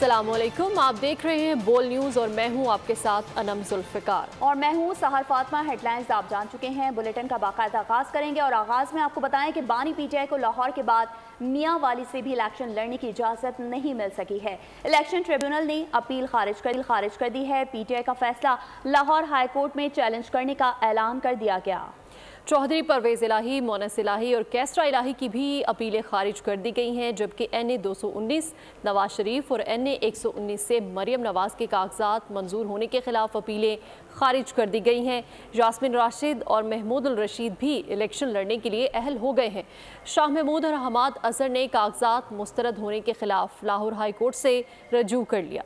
अस्सलामुअलैकुम, आप देख रहे हैं बोल न्यूज़ और मैं हूं आपके साथ अनम जुल्फ़िकार और मैं हूं सहर फातिमा। हेडलाइंस आप जान चुके हैं। बुलेटिन का बाकायदा आगाज़ करेंगे और आगाज़ में आपको बताएं कि बानी पीटीआई को लाहौर के बाद मियां वाली से भी इलेक्शन लड़ने की इजाज़त नहीं मिल सकी है। इलेक्शन ट्रिब्यूनल ने अपील खारिज कर दी है। पीटीआई का फैसला लाहौर हाई कोर्ट में चैलेंज करने का ऐलान कर दिया गया। चौधरी परवेज इलाही, मोनस इलाही और कैसरा इलाही की भी अपीलें खारिज कर दी गई हैं, जबकि NA 219 नवाज शरीफ और NA 119 से मरियम नवाज के कागजात मंजूर होने के खिलाफ अपीलें खारिज कर दी गई हैं। यास्मीन राशिद और महमूद रशीद भी इलेक्शन लड़ने के लिए अहल हो गए हैं। शाह महमूद और हमाद अजहर ने कागजात मुस्तरद होने के खिलाफ लाहौर हाई कोर्ट से रजू कर लिया।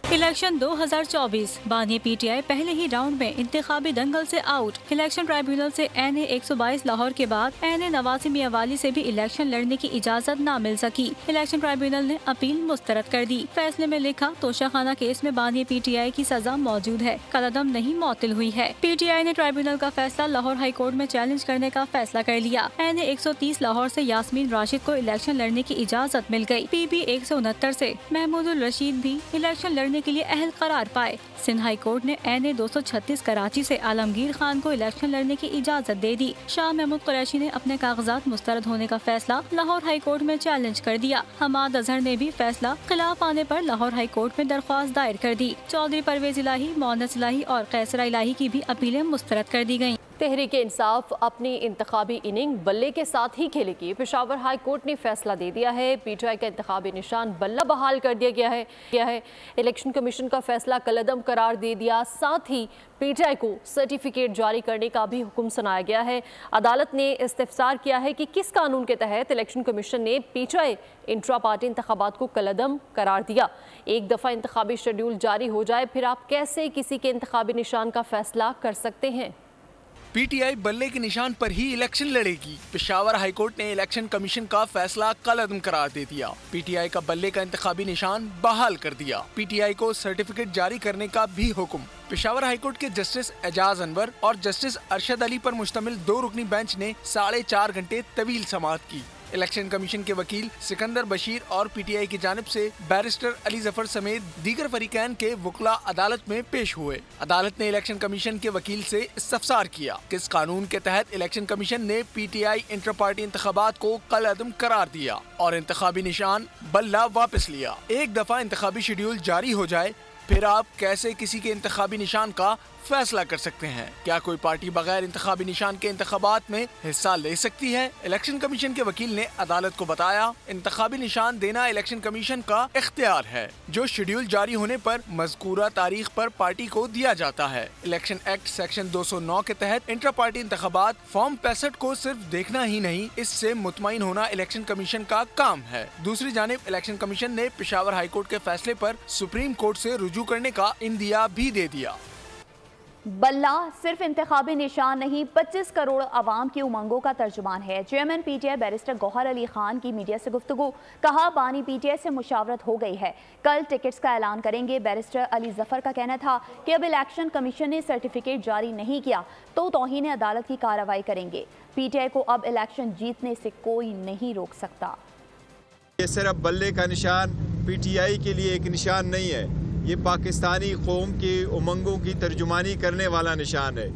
इलेक्शन 2024 बानी पीटीआई पहले ही राउंड में इंतखाबी दंगल से आउट। इलेक्शन ट्राइब्यूनल से NA 122 लाहौर के बाद NA नवासी मियांवाली से भी इलेक्शन लड़ने की इजाजत न मिल सकी। इलेक्शन ट्राइब्यूनल ने अपील मुस्तरद कर दी। फैसले में लिखा, तोशाखाना केस में बानी पीटीआई की सजा मौजूद है, कलअदम नहीं मुअत्तल हुई है। पीटीआई ने ट्राइब्यूनल का फैसला लाहौर हाई कोर्ट में चैलेंज करने का फैसला कर लिया। NA 130 लाहौर से यास्मीन राशिद को इलेक्शन लड़ने की इजाजत मिल गयी। PB 169 से महमूद रशीद भी इलेक्शन लड़ने के लिए अहल करार पाए। सिंध हाई कोर्ट ने NA 236 कराची से आलमगीर खान को इलेक्शन लड़ने की इजाजत दे दी। शाह महमूद कुरैशी ने अपने कागजात मुस्तरद होने का फैसला लाहौर हाई कोर्ट में चैलेंज कर दिया। हमाद अजहर ने भी फैसला खिलाफ आने पर लाहौर हाई कोर्ट में दरख्वास्त दायर कर दी। चौधरी परवेज इलाही, मोनस इलाही और कैसरा इलाही की भी अपीलें मुस्तरद कर दी गयी। तहरीक इंसाफ अपनी इंतखाबी इनिंग बल्ले के साथ ही खेलेगी। पेशावर हाई कोर्ट ने फैसला दे दिया है। पीटीआई का इंतखाबी निशान बल्ला बहाल कर दिया गया है। इलेक्शन कमीशन का फैसला कलअदम करार दे दिया। साथ ही पीटीआई को सर्टिफिकेट जारी करने का भी हुक्म सुनाया गया है। अदालत ने इस्तिफसार किया है कि किस कानून के तहत इलेक्शन कमीशन ने पीटीआई इंट्रा पार्टी इंतखाबात को कलअदम करार दिया। एक दफ़ा इंतखाबी शेड्यूल जारी हो जाए फिर आप कैसे किसी के इंतखाबी निशान का फैसला कर सकते हैं। पीटीआई बल्ले के निशान पर ही इलेक्शन लड़ेगी। पेशावर हाईकोर्ट ने इलेक्शन कमीशन का फैसला कलअदम करार दे दिया। पीटीआई का बल्ले का इंतखाबी निशान बहाल कर दिया। पीटीआई को सर्टिफिकेट जारी करने का भी हुक्म। पेशावर हाईकोर्ट के जस्टिस एजाज अनवर और जस्टिस अरशद अली पर मुश्तमिल 2 रुकनी बेंच ने 4.5 घंटे तवील समाअत की। इलेक्शन कमीशन के वकील सिकंदर बशीर और पीटीआई की जानिब से बैरिस्टर अली जफर समेत दीगर फरीकैन के वकला अदालत में पेश हुए। अदालत ने इलेक्शन कमीशन के वकील से इस्तफसार किया किस कानून के तहत इलेक्शन कमीशन ने पीटीआई इंटर पार्टी इंतखाबात को कलअदम करार दिया और इंतखाबी निशान बल्ला वापस लिया। एक दफा इंतखाबी शेड्यूल जारी हो जाए फिर आप कैसे किसी के इंतखाबी निशान का फैसला कर सकते हैं। क्या कोई पार्टी बगैर इंतखाबी निशान के इंतखाबात में हिस्सा ले सकती है? इलेक्शन कमीशन के वकील ने अदालत को बताया, इंतखाबी निशान देना इलेक्शन कमीशन का इख्तियार है जो शेड्यूल जारी होने पर मज़कूरा तारीख पर पार्टी को दिया जाता है। इलेक्शन एक्ट सेक्शन 209 के तहत इंटर पार्टी इंतखाबात फॉर्म 65 को सिर्फ देखना ही नहीं, इससे मुतमईन होना इलेक्शन कमीशन का काम है। दूसरी जानिब इलेक्शन कमीशन ने पेशावर हाईकोर्ट के फैसले पर सुप्रीम कोर्ट से रुजू करने का इंदिया भी दे दिया। बल्ला सिर्फ इंतखाबी निशान नहीं, 25 करोड़ अवाम की उमंगों का तर्जुमान है। चेयरमैन पीटीआई बैरिस्टर गौहर अली खान की मीडिया से गुफ्तगू। कहा, बानी पीटीआई से मुशावरत हो गई है, कल टिकट्स का ऐलान करेंगे। बैरिस्टर अली जफर का कहना था कि अब इलेक्शन कमीशन ने सर्टिफिकेट जारी नहीं किया तो तौहीन अदालत की कार्रवाई करेंगे। पीटीआई को अब इलेक्शन जीतने से कोई नहीं रोक सकता। ये सिर्फ बल्ले का निशान पीटीआई के लिए एक निशान नहीं है, ये पाकिस्तानी कौम की उमंगों की तर्जुमानी करने वाला निशान है।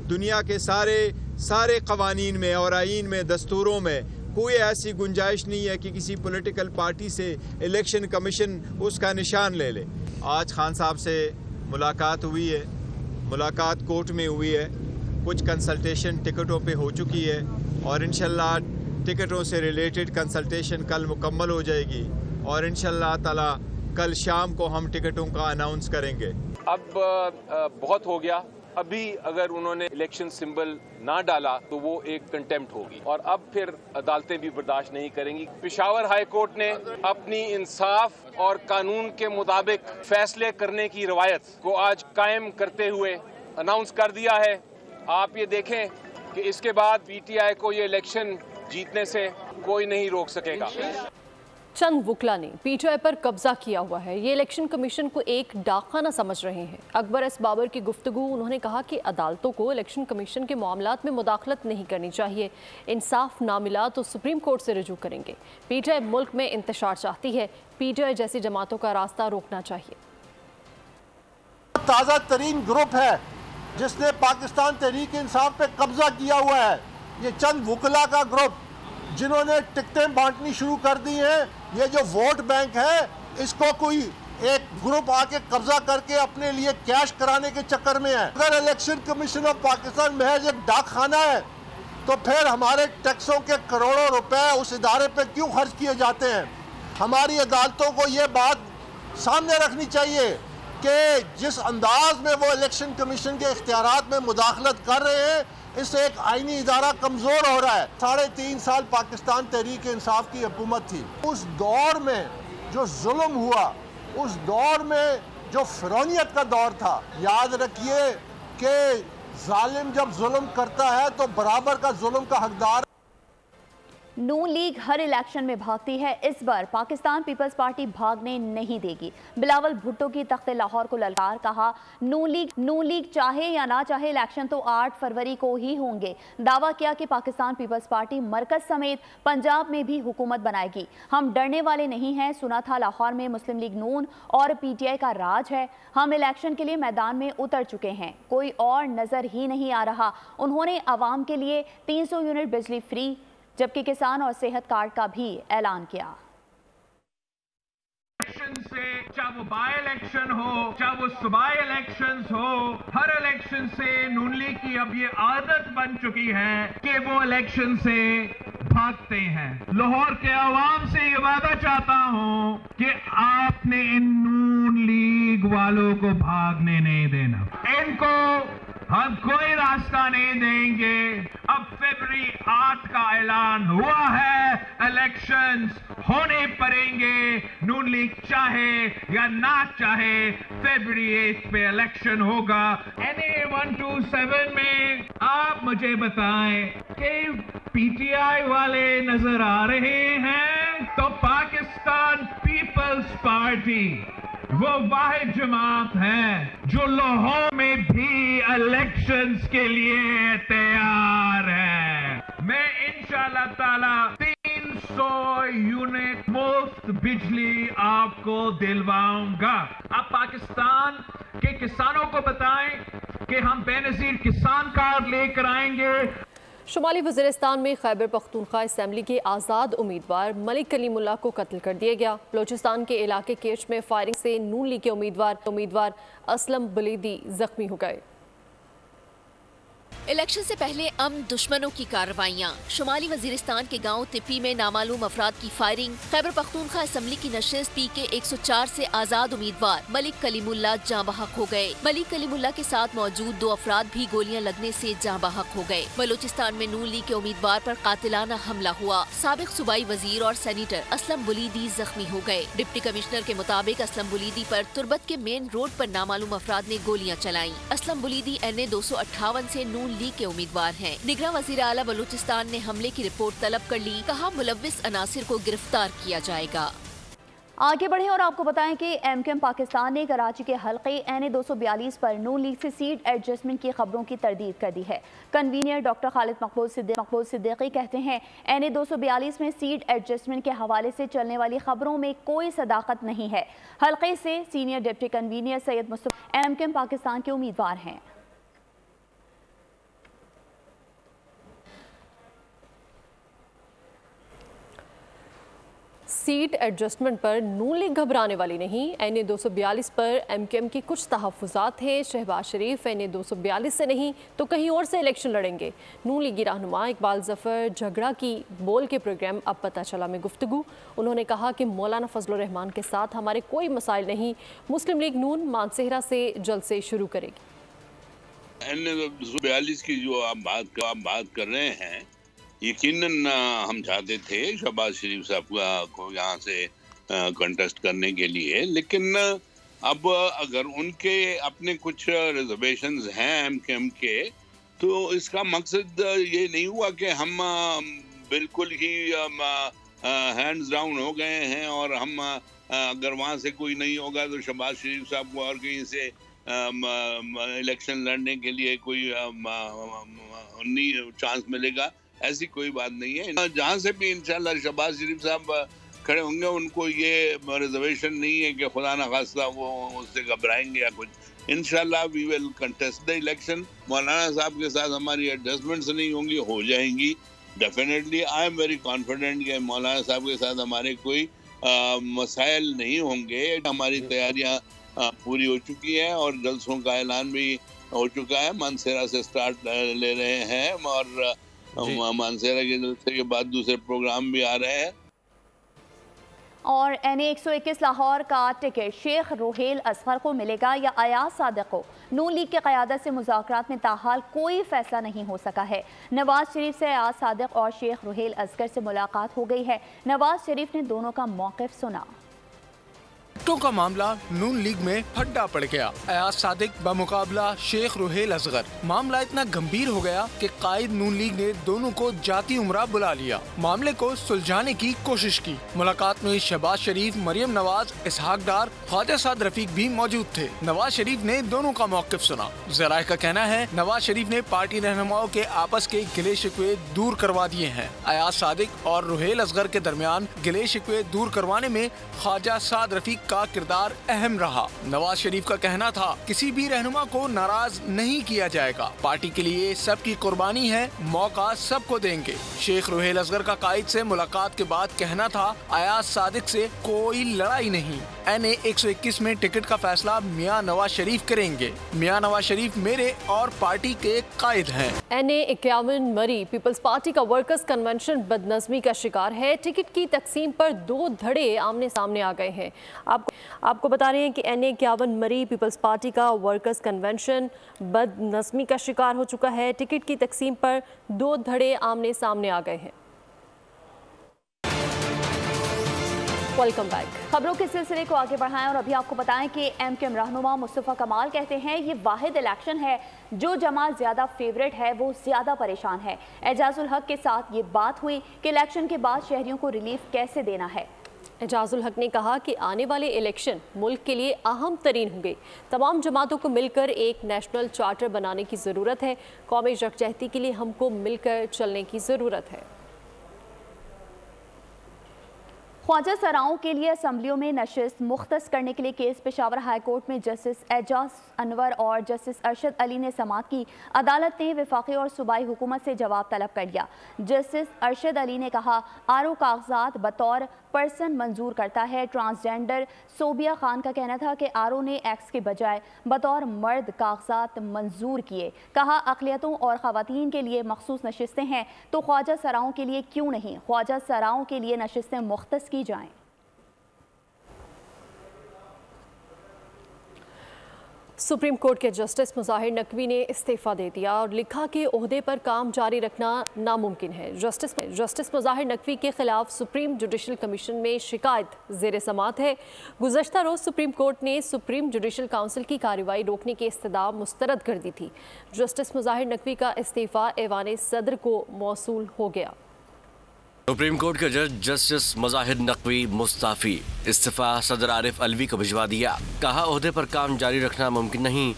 दुनिया के सारे कवानीन में और आईन में, दस्तूरों में कोई ऐसी गुंजाइश नहीं है कि किसी पॉलिटिकल पार्टी से इलेक्शन कमीशन उसका निशान ले ले। आज खान साहब से मुलाकात हुई है, मुलाकात कोर्ट में हुई है, कुछ कंसल्टेशन टिकटों पे हो चुकी है और इंशाल्लाह टिकटों से रिलेटेड कंसल्टेशन कल मुकम्मल हो जाएगी और इंशाल्लाह ताला कल शाम को हम टिकटों का अनाउंस करेंगे। अब बहुत हो गया, अभी अगर उन्होंने इलेक्शन सिंबल ना डाला तो वो एक कंटेम्प्ट होगी और अब फिर अदालतें भी बर्दाश्त नहीं करेंगी। पेशावर हाई कोर्ट ने अपनी इंसाफ और कानून के मुताबिक फैसले करने की रवायत को आज कायम करते हुए अनाउंस कर दिया है। आप ये देखें कि इसके बाद पीटीआई को ये इलेक्शन जीतने से कोई नहीं रोक सकेगा। चंद वुकला ने पीटीआई पर कब्जा किया हुआ है। ये इलेक्शन कमीशन को एक डाकखाना समझ रहे हैं। अकबर एस बाबर की गुफ्तगू, उन्होंने कहा कि अदालतों को इलेक्शन कमीशन के मामलात में मुदाखलत नहीं करनी चाहिए। इंसाफ ना मिला तो सुप्रीम कोर्ट से रुजू करेंगे। पीटीआई मुल्क में इंतशार चाहती है। पीटीआई जैसी जमातों का रास्ता रोकना चाहिए। ताज़ा तरीन ग्रुप है जिसने पाकिस्तान तहरीक इंसाफ पे कब्जा किया हुआ है। ये चंद वुकला का ग्रुप जिन्होंने टिकटें बांटनी शुरू कर दी हैं। ये जो वोट बैंक है, इसको कोई एक ग्रुप आके कब्जा करके अपने लिए कैश कराने के चक्कर में है। अगर इलेक्शन कमीशन ऑफ पाकिस्तान महज एक डाक खाना है तो फिर हमारे टैक्सों के करोड़ों रुपए उस इदारे पे क्यों खर्च किए जाते हैं? हमारी अदालतों को ये बात सामने रखनी चाहिए कि जिस अंदाज में वो इलेक्शन कमीशन के इख्तियारात में मुदाखलत कर रहे हैं, इससे एक आईनी इदारा कमज़ोर हो रहा है। 3.5 साल पाकिस्तान तहरीक इंसाफ की हुकूमत थी। उस दौर में जो जुल्म हुआ, उस दौर में जो फिरौनियत का दौर था, याद रखिए कि जालिम जब जुल्म करता है तो बराबर का जुल्म का हकदार। नून लीग हर इलेक्शन में भागती है। इस बार पाकिस्तान पीपल्स पार्टी भागने नहीं देगी। बिलावल भुट्टो की तख्ते लाहौर को ललकार, कहा नून लीग चाहे या ना चाहे इलेक्शन तो 8 फरवरी को ही होंगे। दावा किया कि पाकिस्तान पीपल्स पार्टी मरकज समेत पंजाब में भी हुकूमत बनाएगी। हम डरने वाले नहीं हैं। सुना था लाहौर में मुस्लिम लीग नून और पीटीआई का राज है। हम इलेक्शन के लिए मैदान में उतर चुके हैं, कोई और नजर ही नहीं आ रहा। उन्होंने आवाम के लिए 300 यूनिट बिजली फ्री, जबकि किसान और सेहत कार्ड का भी ऐलान किया। से चाहे वो बाय इलेक्शन हो, चाहे वो सूबाई इलेक्शंस हो, हर इलेक्शन से नून लीग की अब ये आदत बन चुकी है कि वो इलेक्शन से भागते हैं। लाहौर के आवाम से ये वादा चाहता हूं कि आपने इन नून लीग वालों को भागने नहीं देना। इनको हम कोई रास्ता नहीं देंगे। अब फरवरी 8 का ऐलान हुआ है, इलेक्शंस होने पड़ेंगे। नून लीग चाहे या ना चाहे, फरवरी 8 पे इलेक्शन होगा। NA 127 में आप मुझे बताएं कि पीटीआई वाले नजर आ रहे हैं तो पाकिस्तान पीपल्स पार्टी वो वाहिद जमात है जो लाहौर में भी इलेक्शंस के लिए तैयार है। मैं इंशाअल्लाह ताला 300 यूनिट मुफ्त बिजली आपको दिलवाऊंगा। आप पाकिस्तान के किसानों को बताएं कि हम बेनजीर किसान कार्ड लेकर आएंगे। शुमाली वज़ीरिस्तान में खैबर पख्तूनख्वा असम्बली के आज़ाद उम्मीदवार मलिक कलीमुल्लाह को कत्ल कर दिया गया। बलोचिस्तान के इलाके केच में फायरिंग से नून लीग के उम्मीदवार असलम बुलीदी जख्मी हो गए। इलेक्शन से पहले अमन दुश्मनों की कार्रवाइयां। शुमाली वजीरिस्तान के गांव तिप्पी में नामालूम अफराद की फायरिंग। खैबर पख्तूनख्वा असम्बली की नशिस्त PK 104 से आजाद उम्मीदवार मलिक कलीमुल्लाह जाँ बहक हो गए। मलिक कलीमुल्लाह के साथ मौजूद 2 अफराद भी गोलियां लगने से जाँ बहक हो गए। बलोचिस्तान में नून लीग के उम्मीदवार पर कातिलाना हमला हुआ। साबिक सूबाई वजीर और सेनेटर असलम बुलीदी जख्मी हो गए। डिप्टी कमिश्नर के मुताबिक असलम बुलीदी पर तुरबत के मेन रोड पर नामालूम अफराद ने गोलियां चलाई। असलम बुलीदी NA 258 से नून लीग के उम्मीदवार हैं। निगरान वजीर आला बलूचिस्तान ने हमले की रिपोर्ट तलब कर ली। कहा मुलव्विस अनासिर को गिरफ्तार किया जाएगा। आगे बढ़े और आपको बताएं कि MKM पाकिस्तान ने कराची के हल्के NA 242 पर नून लीग से सीट एडजस्टमेंट की खबरों की तरदीद कर दी है। कन्वीनियर डॉक्टर खालिद मकबूल सिद्दीकी कहते हैं NA 242 में सीट एडजस्टमेंट के हवाले से चलने वाली खबरों में कोई सदाकत नहीं है। हल्के से senior deputy convener Syed Mustafa MKM Pakistan के उम्मीदवार हैं। सीट एडजस्टमेंट पर नून लीग घबराने वाली नहीं। NA 242 पर MKM की कुछ तहफ़्फ़ुज़ात हैं। शहबाज शरीफ NA 242 से नहीं तो कहीं और से इलेक्शन लड़ेंगे। नून लीगी रहनुमा इकबाल ज़फ़र झगड़ा की बोल के प्रोग्राम अब पता चला में गुफ्तगू। उन्होंने कहा कि मौलाना फजलुर रहमान के साथ हमारे कोई मसाइल नहीं। मुस्लिम लीग नून मानसेहरा से जल्द से शुरू करेगी। NA 242 की जो आप बात कर रहे हैं, यकीनन हम चाहते थे शहबाज शरीफ साहब को यहाँ से कंटेस्ट करने के लिए, लेकिन अब अगर उनके अपने कुछ रिजर्वेशंस हैं MKM के, तो इसका मकसद ये नहीं हुआ कि हम बिल्कुल ही हैंड्स डाउन हो गए हैं और हम अगर वहाँ से कोई नहीं होगा तो शहबाज शरीफ साहब को और कहीं से इलेक्शन लड़ने के लिए कोई चांस मिलेगा, ऐसी कोई बात नहीं है। जहाँ से भी इंशाल्लाह शहबाज शरीफ साहब खड़े होंगे उनको ये रिजर्वेशन नहीं है कि खुदा न खास्ता वो उससे घबराएंगे या कुछ। इंशाल्लाह we will contest the election. मौलाना साहब के साथ हमारी एडजस्टमेंट्स नहीं होंगी, हो जाएंगी definitely. I am very confident कि मौलाना साहब के साथ हमारे कोई मसाइल नहीं होंगे। हमारी तैयारियां पूरी हो चुकी हैं और जलसों का ऐलान भी हो चुका है। मानसेरा से स्टार्ट ले रहे हैं और मानसेरा के जलसे के बाद दूसरे प्रोग्राम भी आ रहे हैं। और NA 121 लाहौर का टिकट शेख रोहेल असगर को मिलेगा या अयाज सादिक को? नून लीग की क़यादत से मुज़ाकरात में ताहाल कोई फैसला नहीं हो सका है। नवाज शरीफ से अयाज सादिक और शेख रोहेल असगर से मुलाकात हो गई है। नवाज शरीफ ने दोनों का मौक़िफ़ सुना। टिकटों का मामला नून लीग में फड्डा पड़ गया। अयाज सादिक बमुकाबला शेख रोहेल असगर। मामला इतना गंभीर हो गया कि कायद नून लीग ने दोनों को जाती उमरा बुला लिया, मामले को सुलझाने की कोशिश की। मुलाकात में शहबाज शरीफ, मरियम नवाज, इसहाक डार, ख्वाजा साद रफीक भी मौजूद थे। नवाज शरीफ ने दोनों का मौक़िफ़ सुना। ज़राए का कहना है नवाज शरीफ ने पार्टी रहनुमाओं के आपस के गिले शिकवे दूर करवा दिए हैं। अयाज सादिक और रोहेल असगर के दरमियान गिले शिकवे दूर करवाने में ख्वाजा साद रफीक का किरदार अहम रहा। नवाज शरीफ का कहना था किसी भी रहनुमा को नाराज नहीं किया जाएगा, पार्टी के लिए सबकी कुर्बानी है, मौका सबको देंगे। शेख रोहेल असगर का कायद से मुलाकात के बाद कहना था अयाज सादिक से कोई लड़ाई नहीं। NA 121 में टिकट का फैसला मियां नवाज शरीफ करेंगे। मियां नवाज शरीफ मेरे और पार्टी के कायद हैं। NA 51 मरी पीपल्स पार्टी का वर्कर्स कन्वेंशन बदनज़मी का शिकार है। टिकट की तकसीम पर दो धड़े आमने सामने आ गए हैं। आपको बता रहे हैं कि NA 51 मरी पीपल्स पार्टी का वर्कर्स कन्वेंशन बदनज़मी का शिकार हो चुका है। टिकट की तकसीम पर दो धड़े आमने सामने आ गए हैं। Welcome back. खबरों के सिलसिले को आगे बढ़ाएं और अभी आपको बताएं कि MKM रहनुमा मुस्तफ़ा कमाल कहते हैं ये वाहिद इलेक्शन है जो जमात ज़्यादा फेवरेट है वो ज़्यादा परेशान है। एजाजुल हक के साथ ये बात हुई कि इलेक्शन के बाद शहरियों को रिलीफ कैसे देना है। एजाजुल हक ने कहा कि आने वाले इलेक्शन मुल्क के लिए अहम तरीन होंगे। तमाम जमातों को मिलकर एक नेशनल चार्टर बनाने की ज़रूरत है। कौमी यकजहती के लिए हमको मिलकर चलने की ज़रूरत है। ख्वाजा सराओं के लिए असम्बलियों में नशिस्त मुख्तस करने के लिए केस पेशावर हाई कोर्ट में जस्टिस एजाज अनवर और जस्टिस अरशद अली ने समाअत की। अदालत ने वफाकी और सूबाई हुकूमत से जवाब तलब कर लिया। जस्टिस अरशद अली ने कहा आरओ कागजात बतौर पर्सन मंजूर करता है। ट्रांसजेंडर सोबिया खान का कहना था कि आरओ ने एक्स के बजाय बतौर मर्द कागजात मंजूर किए। कहा अक़लियतों और ख़वातीन के लिए मखसूस नशिस्तें हैं तो ख्वाजा सराओं के लिए क्यों नहीं, ख्वाजा सराओं के लिए नशिस्तें मुख्तस की जाएं। सुप्रीम कोर्ट के जस्टिस मुज़ाहिर नकवी ने इस्तीफ़ा दे दिया और लिखा कि ओहदे पर काम जारी रखना नामुमकिन है। जस्टिस मुज़ाहिर नकवी के खिलाफ सुप्रीम जुडिशल कमीशन में शिकायत ज़ेर समाअत है। गुज़श्ता रोज़ सुप्रीम कोर्ट ने सुप्रीम जुडिशल काउंसिल की कार्रवाई रोकने की इस्तदा मुस्तरद कर दी थी। जस्टिस मुज़ाहिर नकवी का इस्तीफ़ा ऐवान सदर को मौसूल हो गया। सुप्रीम कोर्ट के जज जस्टिस मुज़ाहिर नकवी मुस्ताफ़ी, इस्तीफ़ा सदर आरिफ अलवी को भिजवा दिया। कहा ओहदे पर काम जारी रखना मुमकिन नहीं।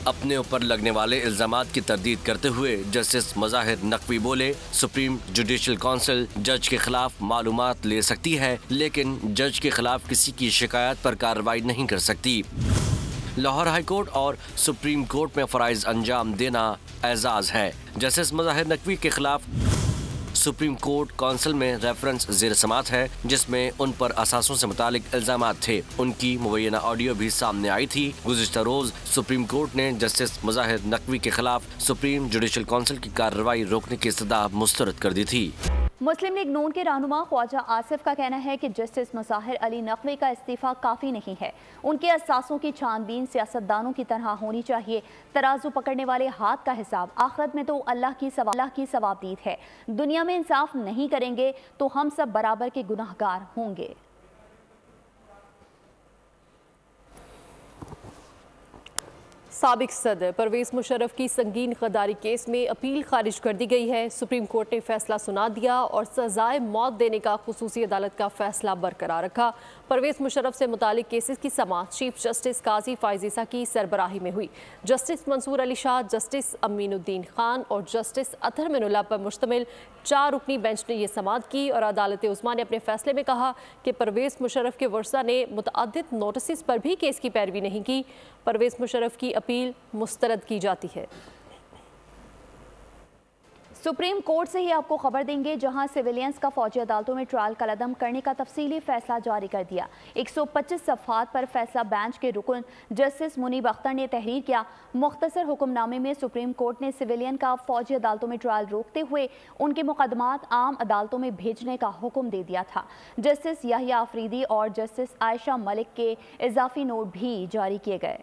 अपने ऊपर लगने वाले इल्ज़ामात की तरदीद करते हुए जस्टिस मुज़ाहिर नकवी बोले सुप्रीम जुडिशल काउंसिल जज के खिलाफ मालूमात ले सकती है लेकिन जज के खिलाफ किसी की शिकायत पर कार्रवाई नहीं कर सकती। लाहौर हाई कोर्ट और सुप्रीम कोर्ट में फ़राइज़ अंजाम देना एजाज़ है। जस्टिस मुज़ाहिर नकवी के खिलाफ सुप्रीम कोर्ट काउंसिल में रेफरेंस ज़ेर समाअत है जिसमें उन पर असासों से मुतालिक इल्ज़ामात थे। उनकी मुबैना ऑडियो भी सामने आई थी। गुज़िश्ता रोज़ सुप्रीम कोर्ट ने जस्टिस मुज़ाहिर नकवी के खिलाफ सुप्रीम जुडिशल काउंसिल की कार्रवाई रोकने की इस्तदा मुस्तरद कर दी थी। मुस्लिम लीग नून के रहनुमा ख्वाजा आसिफ का कहना है कि जस्टिस मुज़ाहिर अली नकवी का इस्तीफ़ा काफ़ी नहीं है। उनके असासों की छानबीन सियासतदानों की तरह होनी चाहिए। तराजू पकड़ने वाले हाथ का हिसाब आखिरत में तो अल्लाह की सवाबदीद है। दुनिया में इंसाफ नहीं करेंगे तो हम सब बराबर के गुनाहगार होंगे। साबिक सदर परवेज मुशर्रफ की संगीन गद्दारी केस में अपील खारिज कर दी गई है। सुप्रीम कोर्ट ने फैसला सुना दिया और सजाए मौत देने का खुसूसी अदालत का फैसला बरकरार रखा। परवेज मुशर्रफ से मुतालिक केसेस की समाअत चीफ जस्टिस काजी फाइज ईसा की सरबराही में हुई। जस्टिस मंसूर अली शाह, जस्टिस अमीनुद्दीन खान और जस्टिस अतहर मिनुल्लाह पर मुश्तमिल 4 रुकनी बेंच ने यह समाअत की और अदालत उस्मा ने अपने फैसले में कहा कि परवेज मुशर्रफ के वर्सा ने मुतअद्दिद नोटिस पर भी केस की पैरवी नहीं की। परवेज मुशर्रफ की अपील मुस्तरद की जाती है। सुप्रीम कोर्ट से ही आपको खबर देंगे, जहां सिविलियंस का फौजी अदालतों में ट्रायल कलअदम करने का तफसीली फैसला जारी कर दिया। 125 सफ़हात पर फैसला बेंच के रुकन जस्टिस मुनीब अख्तर ने तहरीर किया। मुख्तसर हुक्मनामे में सुप्रीम कोर्ट ने सिविलियन का फौजी अदालतों में ट्रायल रोकते हुए उनके मुकदमात आम अदालतों में भेजने का हुक्म दे दिया था। जस्टिस याहिया आफरीदी और जस्टिस आयशा मलिक के इजाफी नोट भी जारी किए गए।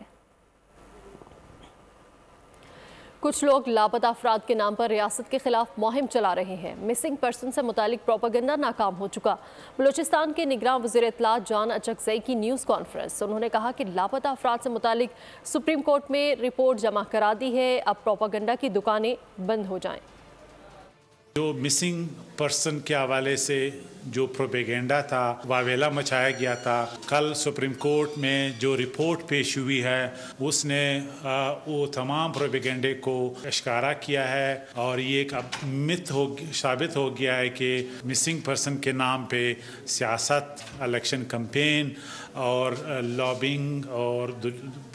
कुछ लोग लापता अफराद के नाम पर रियासत के खिलाफ मुहिम चला रहे हैं। मिसिंग पर्सन से मुतालिक प्रोपेगेंडा नाकाम हो चुका। बलूचिस्तान के निगरान वज़ीर इत्तलात जान अचकज़ई की न्यूज़ कॉन्फ्रेंस, उन्होंने कहा कि लापता अफराद से मुतालिक सुप्रीम कोर्ट में रिपोर्ट जमा करा दी है, अब प्रोपेगेंडा की दुकानें बंद हो जाएं। जो मिसिंग पर्सन के हवाले से जो प्रोपेगेंडा था, वावेला मचाया गया था, कल सुप्रीम कोर्ट में जो रिपोर्ट पेश हुई है उसने वो तमाम प्रोपेगेंडे को इश्कारा किया है और ये एक अब मिथ साबित हो गया है कि मिसिंग पर्सन के नाम पे सियासत, इलेक्शन कैंपेन और लॉबिंग और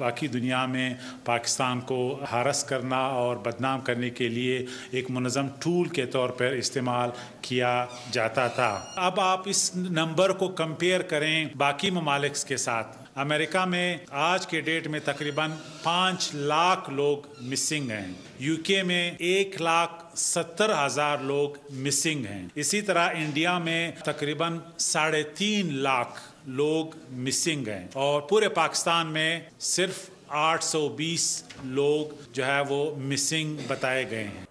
बाकी दुनिया में पाकिस्तान को हरस करना और बदनाम करने के लिए एक मुनज़्ज़म टूल के तौर पर इस्तेमाल किया जाता था। अब आप इस नंबर को कंपेयर करें बाकी ममालिक के साथ। अमेरिका में आज के डेट में तकरीबन 5 लाख लोग मिसिंग हैं। यूके में 1,70,000 लोग मिसिंग हैं। इसी तरह इंडिया में तकरीबन 3.5 लाख लोग मिसिंग हैं और पूरे पाकिस्तान में सिर्फ 820 लोग जो है वो मिसिंग बताए गए हैं।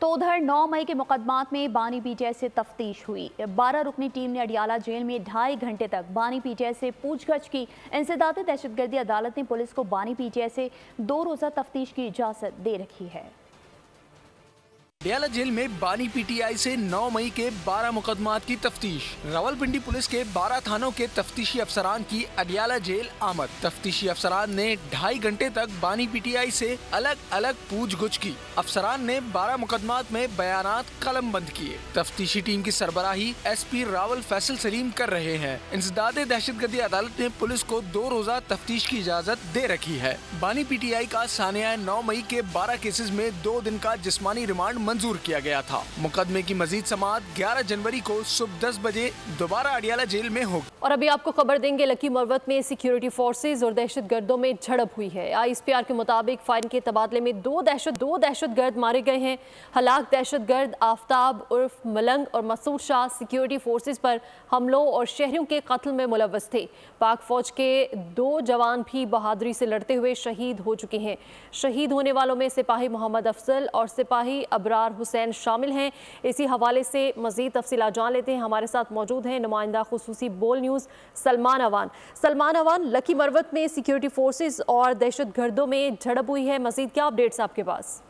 तो उधर 9 मई के मुकदमात में बानी पीटीआई से तफ्तीश हुई। 12 रुकनी टीम ने अडियाला जेल में 2.5 घंटे तक बानी पीटीआई से पूछगछ की। इंसदाद दहशतगर्दी अदालत ने पुलिस को बानी पीटीआई से 2 रोज़ा तफ्तीश की इजाज़त दे रखी है। अडियाला जेल में बानी पीटीआई से 9 मई के 12 मुकदमात की तफ्तीश। रावलपिंडी पुलिस के 12 थानों के तफ्तीशी अफसरान की अडियाला जेल आमद। तफ्तीशी अफसरान ने 2.5 घंटे तक बानी पीटीआई से अलग अलग पूछगछ की। अफसरान ने 12 मुकदमात में बयानात कलम बंद किए। तफ्तीशी टीम की सरबराही SP रावल फैसल सलीम कर रहे हैं। इंसदाद दहशतगर्दी अदालत ने पुलिस को 2 रोज़ा तफ्तीश की इजाज़त दे रखी है। बानी पीटीआई का सानिया 9 मई के 12 केसेस में 2 दिन का जिस्मानी रिमांड मंजूर किया गया था। मुकदमे की मजीद समाअत 11 जनवरी को सुबह 10 बजे दोबारा अडियाला जेल में होगी। और अभी आपको खबर देंगे, लकी मरवत में सिक्योरिटी फोर्सेज और दहशतगर्दों में झड़प हुई है। ISPR के मुताबिक फायरिंग के तबादले में दो दहशतगर्द मारे गए हैं। हलाक दहशतगर्द आफ्ताब उर्फ मलंग और मसूद शाह सिक्योरिटी फोर्सेज पर हमलों और शहरियों के कत्ल में मुलव्वस थे। पाक फौज के 2 जवान भी बहादुरी से लड़ते हुए शहीद हो चुके हैं। शहीद होने वालों में सिपाही मोहम्मद अफजल और सिपाही अबरार हुसैन शामिल हैं। इसी हवाले से मजीद तफसीलात जान लेते हैं। हमारे साथ मौजूद हैं नुमाइंदा खुसूसी बोल न्यूज़ सलमान अवान। लकी मरवत में सिक्योरिटी फोर्सेज और दहशतगर्दों में झड़प हुई है, मजीद क्या अपडेट्स आपके पास?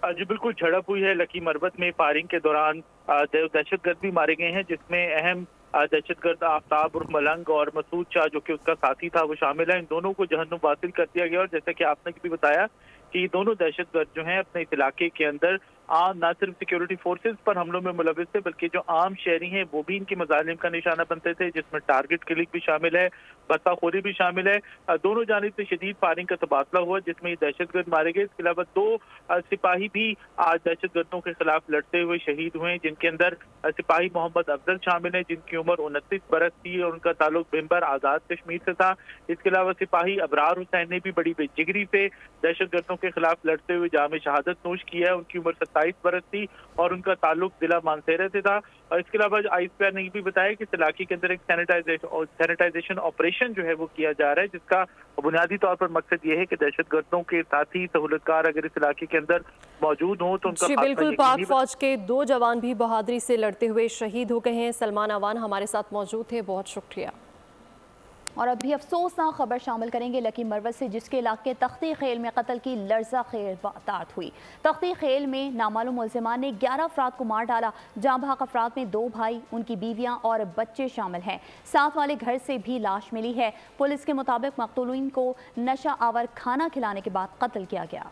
जी बिल्कुल, झड़प हुई है। लकी मरवत में फायरिंग के दौरान दहशतगर्द भी मारे गए हैं, जिसमें अहम दहशतगर्द आफ्ताब और मलंग और मसूद शाह जो कि उसका साथी था वो शामिल है। इन दोनों को जहन्नुम वासिल कर दिया गया और जैसा कि आपने भी बताया कि ये दोनों दहशतगर्द जो हैं अपने इस इलाके के अंदर न सिर्फ सिक्योरिटी फोर्सेज पर हमलों में मुलविस थे, बल्कि जो आम शहरी हैं वो भी इनकी मजालिम का निशाना बनते थे, जिसमें टारगेट किलिंग भी शामिल है, बत्ताखोरी भी शामिल है। दोनों जानिब से शदीद फायरिंग का तबादला हुआ, जिसमें ये दहशतगर्द मारे गए। इसके अलावा 2 सिपाही भी आज दहशतगर्दों के खिलाफ लड़ते हुए शहीद हुए, जिनके अंदर सिपाही मोहम्मद अफजल शामिल है, जिनकी उम्र 29 बरस थी और उनका ताल्लुक भिम्बर आज़ाद कश्मीर से था। इसके अलावा सिपाही अबरार हुसैन ने भी बड़ी बेजिगरी से दहशतगर्दों के खिलाफ लड़ते हुए जाम शहादत नोश किया है। उनकी उम्र 27 बरस थी और उनका ताल्लुक जिला मानसेरा से था। और इसके अलावा ISPR ने भी बताया कि इस इलाके के अंदर एक सैनिटाइजेशन ऑपरेशन जो है वो किया जा रहा है, जिसका बुनियादी तौर पर मकसद ये है कि दहशतगर्दों के साथी सहूलतकार अगर इस इलाके के अंदर मौजूद हो तो उनका बिल्कुल। पाक फौज के 2 जवान भी बहादुरी से लड़ते हुए शहीद हो गए हैं। सलमान अवान हमारे साथ मौजूद थे, बहुत शुक्रिया। और अभी अफसोसनाक खबर शामिल करेंगे लकी मरवत से, जिसके इलाके तख्ती खेल में कत्ल की लर्जा खेल वारदात हुई। तख्ती खेल में नामालूम मुल्ज़िमान ने 11 अफराद को मार डाला। जाँ बहक अफराद में 2 भाई, उनकी बीवियां और बच्चे शामिल हैं। साथ वाले घर से भी लाश मिली है। पुलिस के मुताबिक मक़तूलीन को नशा आवर खाना खिलाने के बाद कत्ल किया गया।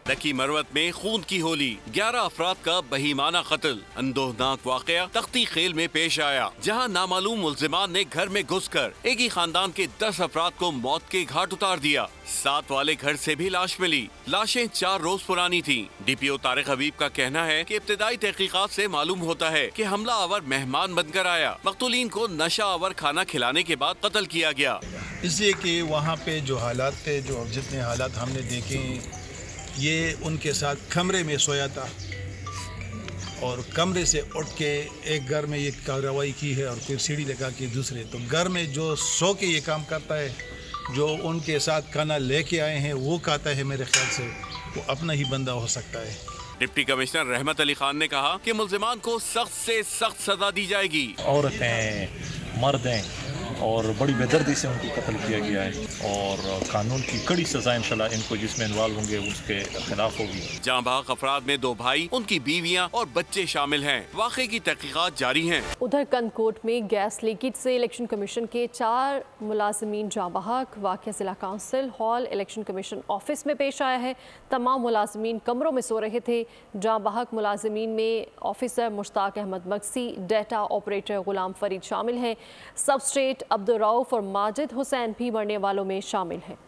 लकी मरवत में खून की होली, 11 अफराद का बहीमाना कत्ल। अंदोहनाक वाकया तख्ती खेल में पेश आया, जहां नामालूम मुल्जिमान ने घर में घुसकर एक ही खानदान के 10 अफराद को मौत के घाट उतार दिया। साथ वाले घर से भी लाश मिली। लाशें 4 रोज पुरानी थीं। DPO तारिक हबीब का कहना है कि इब्तिदाई तहकीकात से मालूम होता है कि हमला आवर मेहमान बनकर आया। मक़तूलीन को नशा आवर खाना खिलाने के बाद कत्ल किया गया। इसलिए कि वहाँ पे जो हालात थे, जो जितने हालात हमने देखे, ये उनके साथ कमरे में सोया था और कमरे से उठ के एक घर में ये कार्रवाई की है और फिर सीढ़ी लगा के दूसरे। तो घर में जो सो के ये काम करता है, जो उनके साथ खाना लेके आए हैं, वो कहता है मेरे ख्याल से वो अपना ही बंदा हो सकता है। डिप्टी कमिश्नर रहमत अली खान ने कहा कि मुल्जिमान को सख्त से सख्त सजा दी जाएगी। औरतें, मर्द हैं और बड़ी बेदर्दी से उनको कत्ल किया गया है और कानून की कड़ी सजा इंशाल्लाह इनको जिसमें इन्वॉल्व होंगे उसके खिलाफ होगी। जाँ बहक अफराद में 2 भाई, उनकी बीवियां और बच्चे शामिल हैं। वाक़े की तहकीकात जारी हैं। उधर कंदकोट में गैस लीकेज से इलेक्शन कमीशन के 4 मुलाजमीन जाँ बहक। वाक़या जिला council hall election commission office में पेश आया है। तमाम मुलाजमीन कमरों में सो रहे थे। जाँ बहक मुलाजमीन में officer Mushtaq Ahmad Maqsi, data operator Ghulam Farid शामिल हैं। सब स्टेट अब्दुल रऊफ और माजिद हुसैन भी मरने वालों में शामिल हैं।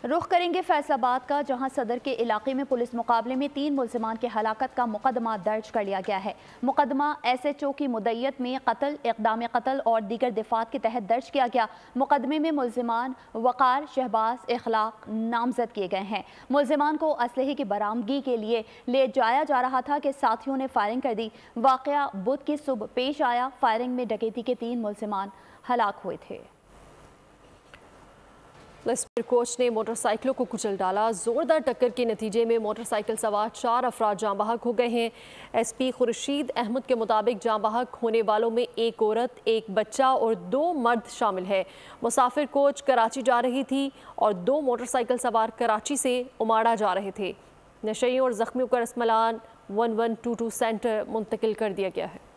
रुख करेंगे फैसलाबाद का, जहां सदर के इलाके में पुलिस मुकाबले में 3 मुल्जिमान के हलाकत का मुकदमा दर्ज कर लिया गया है। मुकदमा SHO की मुद्दत में कत्ल, इक़दाम कत्ल और दीगर दिफात के तहत दर्ज किया गया। मुकदमे में मुल्जिमान वक़ार, शहबाज, इखलाक नामजद किए गए हैं। मुल्जिमान को असलहे की बरामदगी के लिए ले जाया जा रहा था कि साथियों ने फायरिंग कर दी। वाक़या बुध की सुबह पेश आया। फायरिंग में डकैती के 3 मुल्जिमान हलाक हुए थे। स्पीड कोच ने मोटरसाइकिलों को कुचल डाला। जोरदार टक्कर के नतीजे में मोटरसाइकिल सवार 4 अफराद जाँ बहक हो गए हैं। SP खुर्शीद अहमद के मुताबिक जाँ बहक होने वालों में 1 औरत, 1 बच्चा और 2 मर्द शामिल है। मुसाफिर कोच कराची जा रही थी और 2 मोटरसाइकिल सवार कराची से उमाड़ा जा रहे थे। नशेइयों और जख्मियों का रसमलान 1122 सेंटर मुंतकिल कर दिया गया है।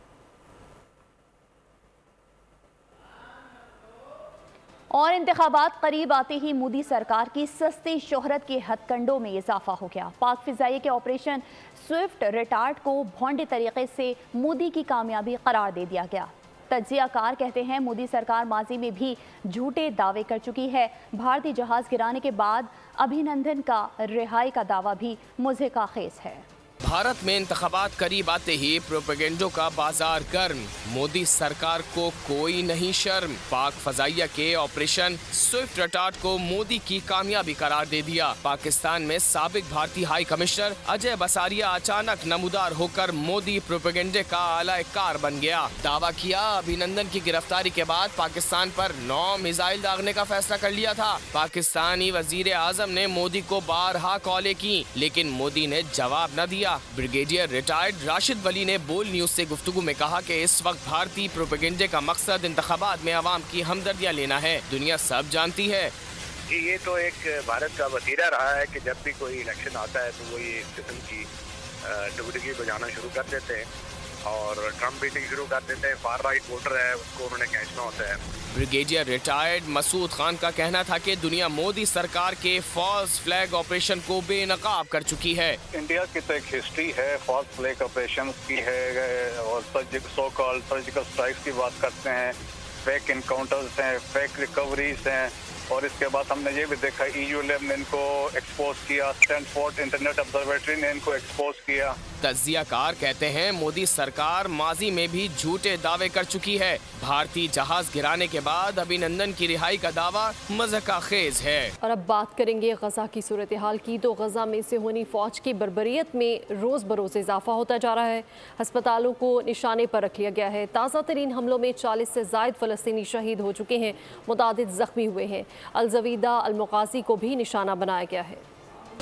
और इंतखाबात करीब आते ही मोदी सरकार की सस्ती शोहरत के हथकंडों में इजाफा हो गया। पाक फिजाइये के ऑपरेशन स्विफ्ट रिटार्ड को भोंडे तरीके से मोदी की कामयाबी करार दे दिया गया। तज्जियाकार कहते हैं मोदी सरकार माजी में भी झूठे दावे कर चुकी है। भारतीय जहाज गिराने के बाद अभिनंदन का रिहाई का दावा भी मुज़हिका खेज है। भारत में इंतखाबात करीब आते ही प्रोपेगेंडो का बाजार गर्म। मोदी सरकार को कोई नहीं शर्म। पाक फजाइया के ऑपरेशन स्विफ्ट रिटार्ड को मोदी की कामयाबी करार दे दिया। पाकिस्तान में साबिक भारतीय हाई कमिश्नर अजय बसारिया अचानक नमूदार होकर मोदी प्रोपेगेंडे का आलाकार बन गया। दावा किया अभिनंदन की गिरफ्तारी के बाद पाकिस्तान पर 9 मिसाइल दागने का फैसला कर लिया था। पाकिस्तानी वजीर आजम ने मोदी को बारहा कॉलें की, लेकिन मोदी ने जवाब न दिया। ब्रिगेडियर रिटायर्ड राशिद वली ने बोल न्यूज से गुफ्तगू में कहा कि इस वक्त भारतीय प्रोपेगेंडे का मकसद इंतखाबात में अवाम की हमदर्दियां लेना है। दुनिया सब जानती है। ये तो एक भारत का वतीरा रहा है कि जब भी कोई इलेक्शन आता है तो वो ये इस किस्म की डुगडुगी बजाना शुरू कर देते हैं और ट्रम्प बीटिंग शुरू कर देते हैं। फार राइट वोटर है उसको उन्होंने खींचना होता है। ब्रिगेडियर रिटायर्ड मसूद खान का कहना था कि दुनिया मोदी सरकार के फॉल्स फ्लैग ऑपरेशन को बेनकाब कर चुकी है। इंडिया की तो एक हिस्ट्री है फॉल्स फ्लैग ऑपरेशन की है और सो कॉल्ड सर्जिकल स्ट्राइक्स की बात करते हैं, फेक इनकाउंटर्स हैं, फेक रिकवरीज हैं और इसके बाद हमने ये भी देखा EU लैब ने इनको एक्सपोज किया, स्टैनफोर्ड इंटरनेट ऑब्जर्वेटरी ने इनको एक्सपोज किया। तज्जियाकार कहते हैं मोदी सरकार माजी में भी झूठे दावे कर चुकी है। भारतीय जहाज गिराने के बाद अभिनंदन की रिहाई का दावा मज़हका खेज है। और अब बात करेंगे गजा की सूरत हाल की। तो गजा में से होनी फौज की बर्बरियत में रोज़ बरोज़ इजाफा होता जा रहा है। अस्पतालों को निशाने पर रख लिया गया है। ताज़ा तरीन हमलों में 40 से ज़ायद फ़लस्तीनी शहीद हो चुके हैं, मुतादिद ज़ख्मी हुए हैं। अलजवीदा अलमुकाज़ी को भी निशाना बनाया गया है।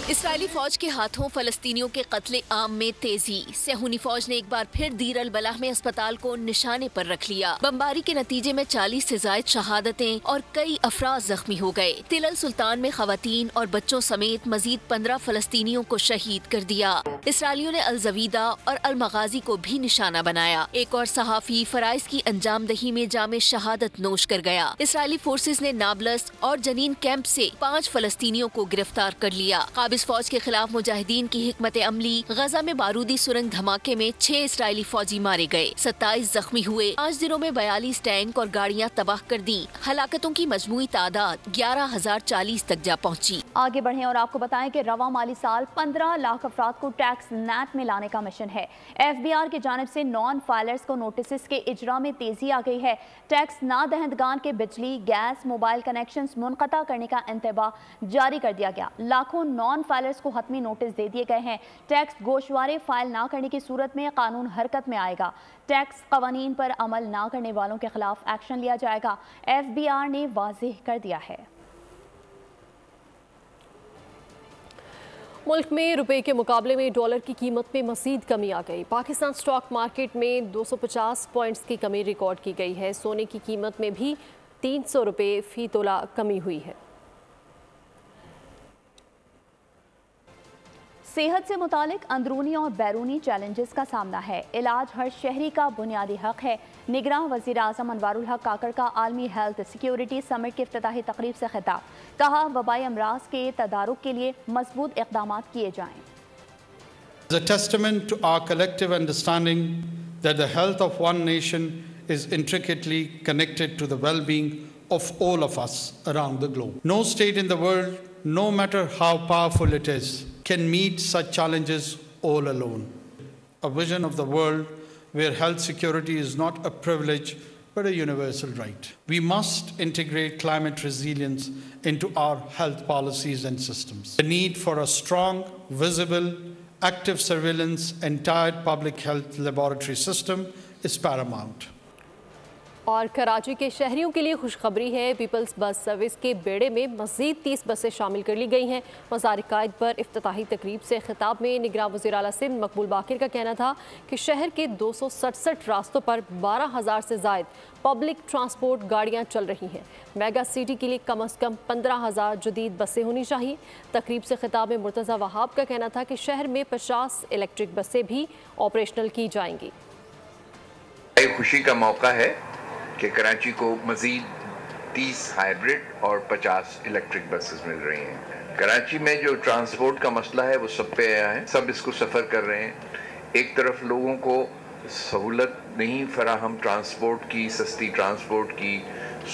इसराइली फौज के हाथों फलस्तीनियों के कत्ले आम में तेजी। सेहूनी फौज ने एक बार फिर दीर अल बलाह में अस्पताल को निशाने पर रख लिया। बमबारी के नतीजे में 40 से ज्यादा शहादतें और कई अफराद जख्मी हो गए। तिल अल सुल्तान में खवातीन और बच्चों समेत मजीद 15 फलस्तीनियों को शहीद कर दिया। इसराइलियों ने अल जवीदा और अल मगाजी को भी निशाना बनाया। एक और सहाफी फराइज की अंजामदही में जामे शहादत नोश कर गया। इसराइली फोर्सेज ने नाबलस और जनीन कैंप से 5 फलस्तीनियों को गिरफ्तार कर लिया। काबिज फौज के खिलाफ मुजाहिदीन की हिकमत अमली, गजा में बारूदी सुरंग धमाके में 6 इसराइली फौजी मारे गए, 27 जख्मी हुए। 5 दिनों में 42 टैंक और गाड़ियां तबाह कर दी। हलाकतों की मजमूई तादाद 11,040 तक जा पहुंची। आगे बढ़ें और आपको बताएं कि रवा माली साल 15 लाख अफराद को टैक्स नेट में लाने का मिशन है। FBR की जानिब से नॉन फाइलर्स को नोटिस के इजरा में तेजी आ गई है। टैक्स ना दहंदगान के बिजली, गैस, मोबाइल कनेक्शन मुनक़ता करने का इंतबा जारी कर दिया गया। लाखों नॉन फाइलर्स को हतमी नोटिस दे दिए गए हैं। टैक्स गोशवारे फाइल ना करने की सूरत में कानून हरकत में आएगा। टैक्स कवानीन पर अमल ना करने वालों के खिलाफ एक्शन लिया जाएगा, FBR ने वाज़ेह कर दिया है। मुल्क में रुपए के मुकाबले में डॉलर की कीमत में मज़ीद कमी आ गई। पाकिस्तान स्टॉक मार्केट में 250 पॉइंट्स की कमी रिकॉर्ड की गई है। सोने की कीमत में भी 300 रुपये फी तोला कमी हुई है। सेहत से मुतालिक अंदरूनी और बैरूनी चैलेंजेस का सामना है। इलाज हर शहरी का बुनियादी हक है। निगरान वज़ीर आज़म अनवारुल हक काकड़ का आलमी हेल्थ सिक्योरिटी समिट के इफ्तिताही तकरीब से खिताब। कहा, वबाई अमराज के तदारुक के लिए मजबूत इक़दामात किए जाएं। As a testament to our collective understanding that the health of one nation is intricately connected to the well-being of all of us around the globe. No state in the world, no matter how powerful it is, can meet such challenges all alone. A vision of the world where health security is not a privilege but a universal right. We must integrate climate resilience into our health policies and systems. The need for a strong, visible, active surveillance and tied public health laboratory system is paramount. और कराची के शहरियों के लिए खुशखबरी है। Peoples bus service के बेड़े में मज़ीद 30 बसें शामिल कर ली गई हैं। मज़ार कायद पर इफ्तिताही तकरीब से खिताब में निगरान वज़ीर आला सिंध मकबूल बाकिर का कहना था कि शहर के 267 रास्तों पर 12,000 से ज़ायद पब्लिक ट्रांसपोर्ट गाड़ियाँ चल रही हैं। मेगा सिटी के लिए कम अज़ कम 15,000 जदीद बसें होनी चाहिए। तकरीब से खिताब में मुर्तज़ा वहाब का कहना था कि शहर में 50 इलेक्ट्रिक बसें भी ऑपरेशनल की जाएंगी। खुशी का मौका है कि कराची को मज़ीद 30 हाइब्रिड और 50 इलेक्ट्रिक बसेस मिल रही हैं। कराची में जो ट्रांसपोर्ट का मसला है वो सब पे आया है, सब इसको सफ़र कर रहे हैं। एक तरफ लोगों को सहूलत नहीं फराहम ट्रांसपोर्ट की, सस्ती ट्रांसपोर्ट की,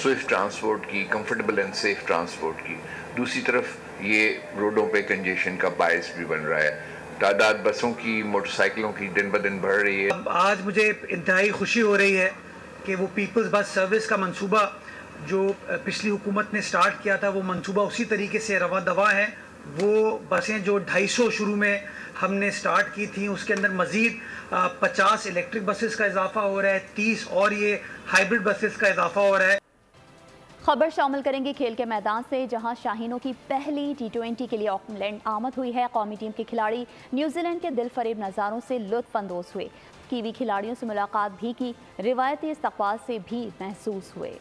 स्विफ्ट ट्रांसपोर्ट की, कंफर्टेबल एंड सेफ ट्रांसपोर्ट की। दूसरी तरफ ये रोडों पे कंजेशन का बायस भी बन रहा है। तादाद बसों की, मोटरसाइकिलों की दिन ब दिन बढ़ रही है। आज मुझे इंतहाई खुशी हो रही है कि वो पीपल्स बस सर्विस का मंसूबा जो पिछली हुकूमत ने स्टार्ट किया था वो मंसूबा उसी तरीके से रवा दवा है। वो बसें जो 250 शुरू में हमने स्टार्ट की थी उसके अंदर मज़ीद 50 इलेक्ट्रिक बसेस का इजाफा हो रहा है, 30 और ये हाइब्रिड बसेस का इजाफा हो रहा है। खबर शामिल करेंगे खेल के मैदान से, जहां शाहीनों की पहली T20 के लिए ऑकलैंड आमद हुई है। कौमी टीम के खिलाड़ी न्यूजीलैंड के दिलफरेब नज़ारों से लुत्फ़अंदोज़ हुए। कीवी खिलाड़ियों से मुलाकात भी की, रिवायती इस्तक़बाल से भी महसूस हुए।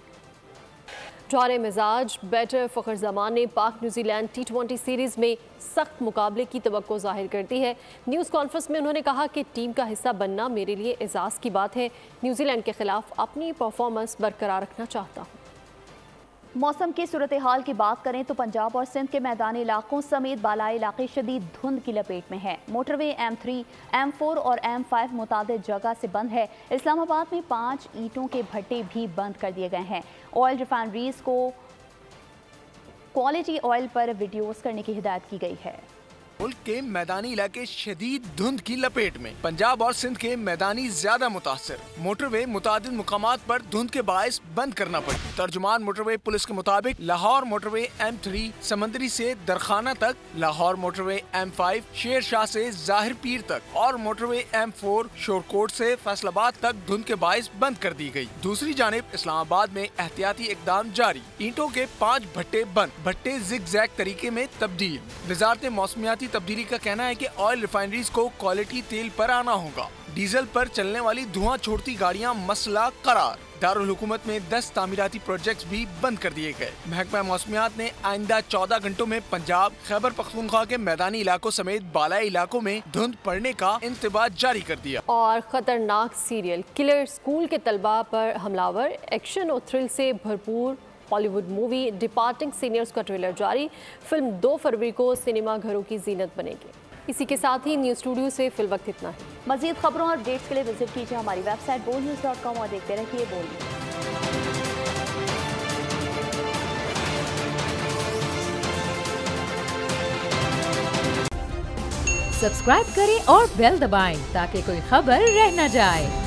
जौहर मिजाज बैटर फ़खर जमान ने पाक न्यूजीलैंड T20 सीरीज़ में सख्त मुकाबले की तवक्को ज़ाहिर कर दी है। न्यूज़ कॉन्फ्रेंस में उन्होंने कहा कि टीम का हिस्सा बनना मेरे लिए एजाज़ की बात है। न्यूजीलैंड के खिलाफ अपनी परफॉर्मेंस बरकरार रखना चाहता हूँ। मौसम की सूरत हाल की बात करें तो पंजाब और सिंध के मैदानी इलाकों समेत बालाई इलाके शदीद धुंध की लपेट में है। मोटरवे M3, M4 और M5 मुतादिद जगह से बंद है। इस्लामाबाद में 5 ईंटों के भट्टे भी बंद कर दिए गए हैं। ऑयल रिफाइनरीज को क्वालिटी ऑयल पर वीडियोस करने की हिदायत की गई है। मुल्क के मैदानी इलाके शदीद धुंध की लपेट में, पंजाब और सिंध के मैदानी ज्यादा मुतासर। मोटरवे मुतादिद मुकामात पर धुंध के बायस बंद करना पड़ी। तर्जुमान मोटरवे पुलिस के मुताबिक लाहौर मोटरवे M3 समंदरी से दरखाना तक, लाहौर मोटरवे M5 शेर शाह से जाहिर पीर तक और मोटरवे M4 शोरकोट से फैसलाबाद तक धुंध के बायस बंद कर दी गई। दूसरी जानिब इस्लामाबाद में एहतियाती इकदाम जारी, ईंटों के 5 भट्टे बंद, भट्टे जिग-जैग तरीके में तब्दील। वजारत मौसमियाती तब्दीली का कहना है कि ऑयल रिफाइनरीज को क्वालिटी तेल पर आना होगा। डीजल पर चलने वाली धुआं छोड़ती गाड़ियां मसला करार। दारुल हुकूमत में 10 तामीराती प्रोजेक्ट्स भी बंद कर दिए गए। महकमा मौसमियात ने आइंदा 14 घंटों में पंजाब, खैबर पख्तूनख्वा के मैदानी इलाकों समेत बालाई इलाकों में धुंध पड़ने का इंतबाह जारी कर दिया। और खतरनाक सीरियल किलर स्कूल के तलबा पर हमलावर, एक्शन और थ्रिल से भरपूर हॉलीवुड मूवी डिपार्टिंग सीनियर्स का ट्रेलर जारी। फिल्म 2 फरवरी को सिनेमा घरों की जीनत बनेगी। इसी के साथ ही न्यूज़ स्टूडियो से फिल वक्त इतना है। मज़ीद खबरों और अपडेट्स के लिए विजिट कीजिए हमारी वेबसाइट boldnews.com और देखते रहिए बोल्ड न्यूज़। सब्सक्राइब करें और बेल दबाएं ताकि कोई खबर रह न जाए।